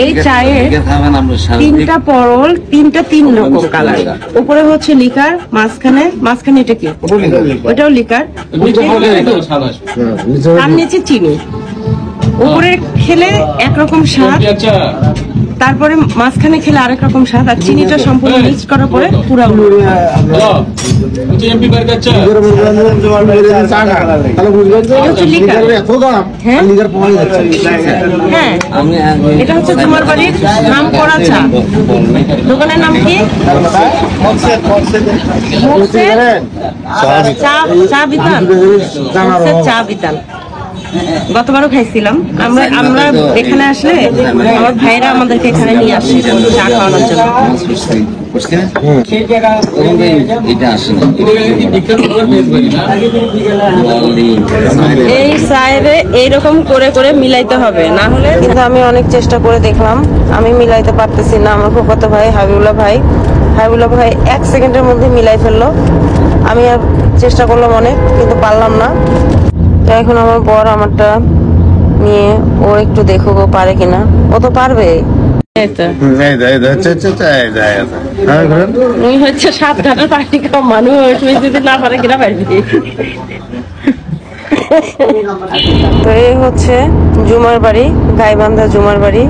এই চায়ে তিনটা পরল, তিনটা তিন রকম কালার। উপরে হচ্ছে লিকার, মাঝখানে এটা কি? ওটাও লিকার, আর নিচে চিনি। উপরে খেলে একরকম স্বাদ, তারপরে মাঝখানে খেলে আরেক রকম স্বাদ, আর চিনিটা সম্পূর্ণ মিক্স করার পরে পুরা হ্যাঁ, এটা হচ্ছে জুমার বাড়ির নাম করা চা। দোকানের নাম কি? চা বিতান। গতবারও খাইছিলাম আমরা এখানে আসলে আমার ভাইরা আমাদেরকে এখানে নিয়ে আসে চা খাওয়ানোর জন্য। এই চায়ে এইরকম করে করে মিলাইতে হবে, না হলে কিন্তু আমি অনেক চেষ্টা করে দেখলাম, আমি মিলাইতে পারতেছি না। আমার ফুফাতো ভাই হাবিবুল্লাহ ভাই 1 সেকেন্ডের মধ্যে মিলাই ফেললো। আমি আর চেষ্টা করলাম অনেক, কিন্তু পারলাম না। তো এখন আমার বর আমারটা নিয়ে ও একটু দেখুক ও পারে কিনা। ও তো পারবে। হচ্ছে 7 ঘাটের পানি খাওয়া মানুষ, যদি না পারে কিনা পারবি। তো এই হচ্ছে জুমার বাড়ি, গাইবান্ধা জুমার বাড়ি।